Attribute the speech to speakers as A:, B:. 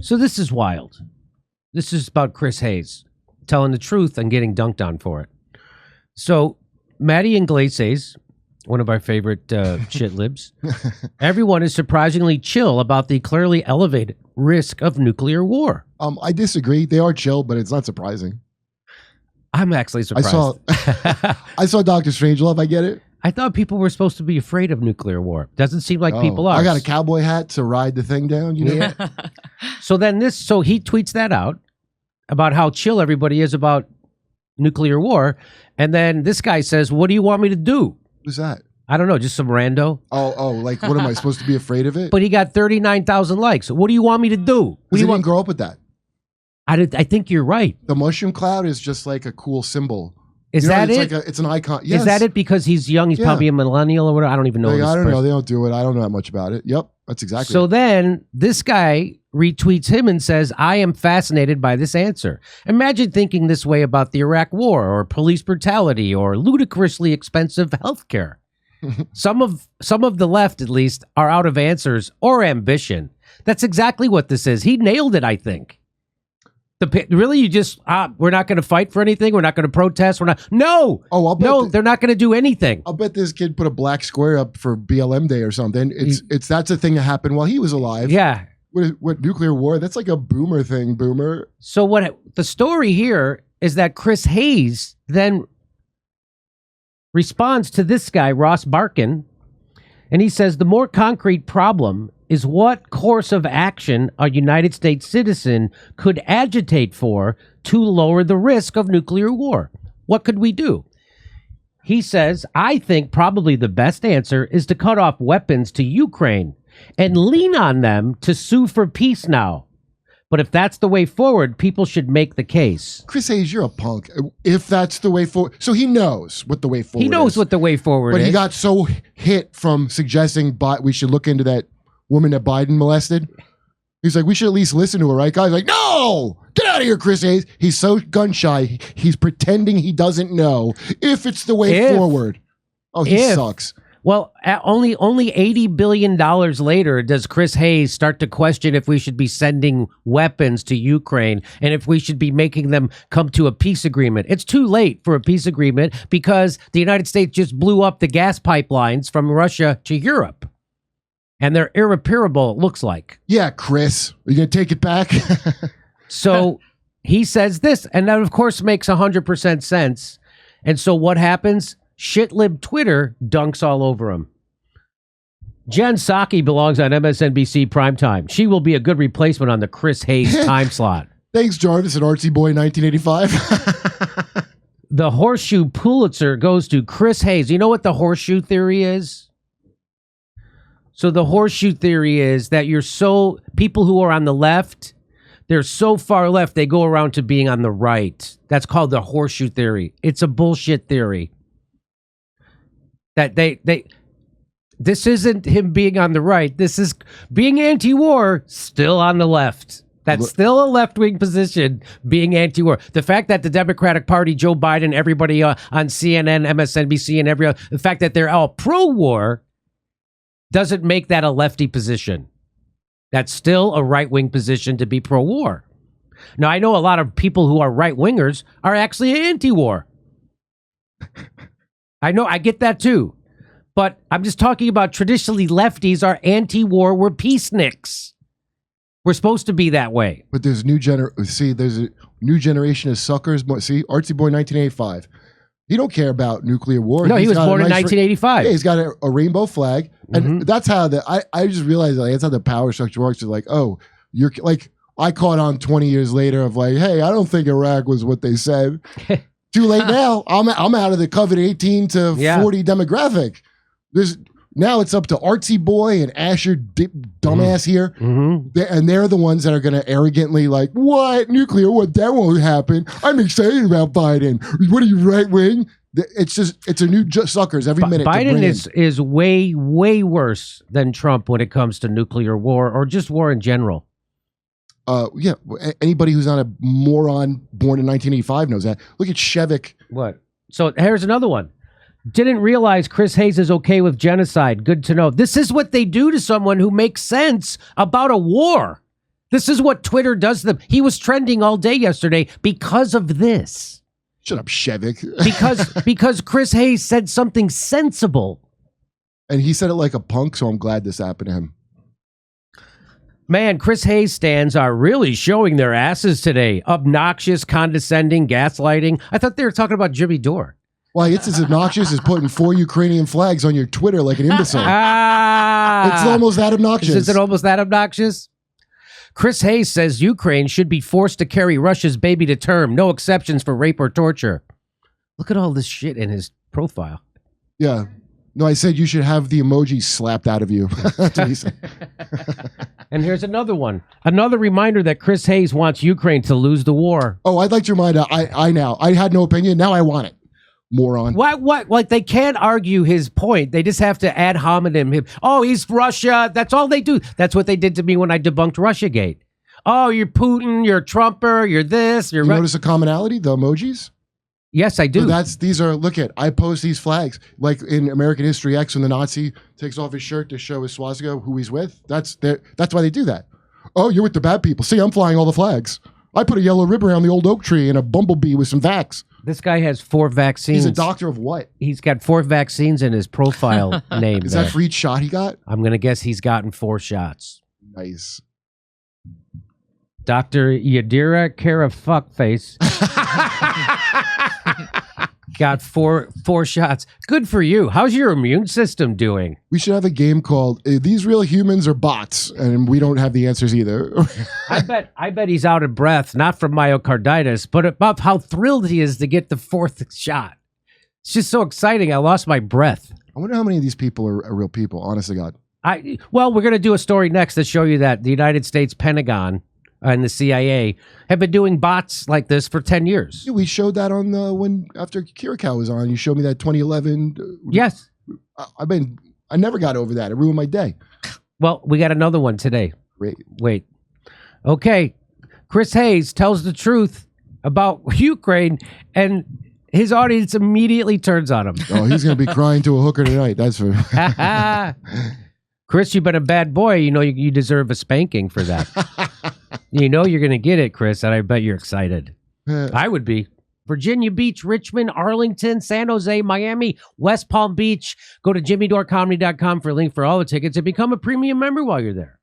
A: So this is wild. This is about Chris Hayes telling the truth and getting dunked on for it. So Maddie Iglesias, one of our favorite shit libs, everyone is surprisingly chill about the clearly elevated risk of nuclear war.
B: I disagree. They are chill, but it's not surprising.
A: I'm actually surprised.
B: I saw Dr. Strangelove. I get it.
A: I thought people were supposed to be afraid of nuclear war. Doesn't seem like people are.
B: I got a cowboy hat to ride the thing down. You know.
A: Yeah. So he tweets that out about how chill everybody is about nuclear war, and then this guy says, "What do you want me to do?"
B: Who's that?
A: I don't know, just some rando.
B: Oh, like what am I supposed to be afraid of it?
A: But he got 39,000 likes. What do you want me to do?
B: He didn't grow up with that.
A: I think you're right.
B: The mushroom cloud is just like a cool symbol.
A: Is that it?
B: It's an icon. Yes.
A: Is that it? Because he's young, he's probably a millennial or whatever. I don't even know.
B: I don't know. They don't do it. I don't know that much about it. Yep, that's exactly.
A: So then this guy retweets him and says, "I am fascinated by this answer. Imagine thinking this way about the Iraq War or police brutality or ludicrously expensive healthcare. Some of the left, at least, are out of answers or ambition. That's exactly what this is. He nailed it, I think. Really, you just we're not going to fight for anything. We're not going to protest. We're not. No.
B: Oh,
A: they're not going to do anything.
B: I'll bet this kid put a black square up for BLM Day or something. That's a thing that happened while he was alive.
A: Yeah.
B: What nuclear war? That's like a boomer thing. Boomer.
A: So what the story here is that Chris Hayes then responds to this guy, Ross Barkin, and he says the more concrete problem is what course of action a United States citizen could agitate for to lower the risk of nuclear war. What could we do? He says, I think probably the best answer is to cut off weapons to Ukraine and lean on them to sue for peace now. But if that's the way forward, people should make the case.
B: Chris Hayes, you're a punk. If that's the way forward. So he knows what the way forward is.
A: He knows what the way forward is.
B: But he got so hit from suggesting we should look into that woman that Biden molested. He's like, we should at least listen to her, right, guys? Like, no! Get out of here, Chris Hayes. He's so gun shy. He's pretending he doesn't know if it's the way forward. Oh, he sucks.
A: Well, only $80 billion later does Chris Hayes start to question if we should be sending weapons to Ukraine and if we should be making them come to a peace agreement. It's too late for a peace agreement because the United States just blew up the gas pipelines from Russia to Europe. And they're irreparable, it looks like.
B: Yeah, Chris. Are you going to take it back?
A: So he says this, and that, of course, makes 100% sense. And so what happens? Shitlib Twitter dunks all over him. Jen Psaki belongs on MSNBC primetime. She will be a good replacement on the Chris Hayes time slot.
B: Thanks, Jarvis and Artsy Boy 1985.
A: The horseshoe Pulitzer goes to Chris Hayes. You know what the horseshoe theory is? So the horseshoe theory is that people who are on the left, they're so far left, they go around to being on the right. That's called the horseshoe theory. It's a bullshit theory. That this isn't him being on the right. This is being anti-war, still on the left. That's still a left-wing position, being anti-war. The fact that the Democratic Party, Joe Biden, everybody on CNN, MSNBC, and the fact that they're all pro-war doesn't make that a lefty position. That's still a right-wing position to be pro-war. Now, I know a lot of people who are right-wingers are actually anti-war. I know, I get that too. But I'm just talking about traditionally lefties are anti-war, we're peaceniks. We're supposed to be that way.
B: But there's there's a new generation of suckers. See, Artsy Boy 1985. He don't care about nuclear war.
A: No, he was born in 1985.
B: Yeah, he's got a rainbow flag. And that's how I just realized that's how the power structure works. It's like, oh, you're like, I caught on 20 years later of like, hey, I don't think Iraq was what they said. Too late now. I'm out of the coveted 18 to 40 demographic. Now it's up to Artsy Boy and Asher dumbass here. And they're the ones that are going to arrogantly like, what? Nuclear? What? That won't happen. I'm excited about Biden. What are you, right wing? It's a new suckers every minute.
A: Biden is way, way worse than Trump when it comes to nuclear war or just war in general.
B: Yeah, anybody who's not a moron born in 1985 knows that. Look at Shevik.
A: What? So here's another one. Didn't realize Chris Hayes is okay with genocide. Good to know. This is what they do to someone who makes sense about a war. This is what Twitter does to them. He was trending all day yesterday because of this.
B: Shut up, Shevik.
A: because Chris Hayes said something sensible.
B: And he said it like a punk, so I'm glad this happened to him.
A: Man, Chris Hayes stands are really showing their asses today. Obnoxious, condescending, gaslighting. I thought they were talking about Jimmy Dore.
B: Why, it's as obnoxious as putting 4 Ukrainian flags on your Twitter like an imbecile. It's almost that obnoxious.
A: Is it almost that obnoxious? Chris Hayes says Ukraine should be forced to carry Russia's baby to term. No exceptions for rape or torture. Look at all this shit in his profile.
B: Yeah. No, I said you should have the emoji slapped out of you. That's what he said.
A: And here's another one. Another reminder that Chris Hayes wants Ukraine to lose the war.
B: Oh, I'd like to remind I had no opinion. Now I want it. Moron.
A: What? Like, they can't argue his point. They just have to ad hominem him. Oh, he's Russia. That's all they do. That's what they did to me when I debunked Russiagate. Oh, you're Putin. You're Trumper. You're this. You're.
B: You notice a commonality? The emojis.
A: Yes, I do.
B: So look at, I post these flags. Like in American History X, when the Nazi takes off his shirt to show his swastika, who he's with. That's why they do that. Oh, you're with the bad people. See, I'm flying all the flags. I put a yellow ribbon around the old oak tree and a bumblebee with some vax.
A: This guy has 4 vaccines.
B: He's a doctor of what?
A: He's got 4 vaccines in his profile name.
B: Is that for each shot he got?
A: I'm going to guess he's gotten 4 shots.
B: Nice.
A: Dr. Yadira Kara Fuckface got 4 shots. Good for you. How's your immune system doing?
B: We should have a game called These Real Humans Are Bots, and we don't have the answers either.
A: I bet he's out of breath, not from myocarditis, but about how thrilled he is to get the 4th shot. It's just so exciting. I lost my breath.
B: I wonder how many of these people are real people, honest to God.
A: Well, we're going to do a story next to show you that the United States Pentagon and the CIA have been doing bots like this for 10 years.
B: Yeah, we showed that on after Kirikow was on. You showed me that 2011.
A: Yes.
B: I never got over that. It ruined my day.
A: Well, we got another one today.
B: Great.
A: Wait. Okay. Chris Hayes tells the truth about Ukraine, and his audience immediately turns on him.
B: Oh, he's going to be crying to a hooker tonight. That's for...
A: Chris, you've been a bad boy. You know you deserve a spanking for that. You know you're going to get it, Chris, and I bet you're excited. I would be. Virginia Beach, Richmond, Arlington, San Jose, Miami, West Palm Beach. Go to jimmydoorecomedy.com for a link for all the tickets and become a premium member while you're there.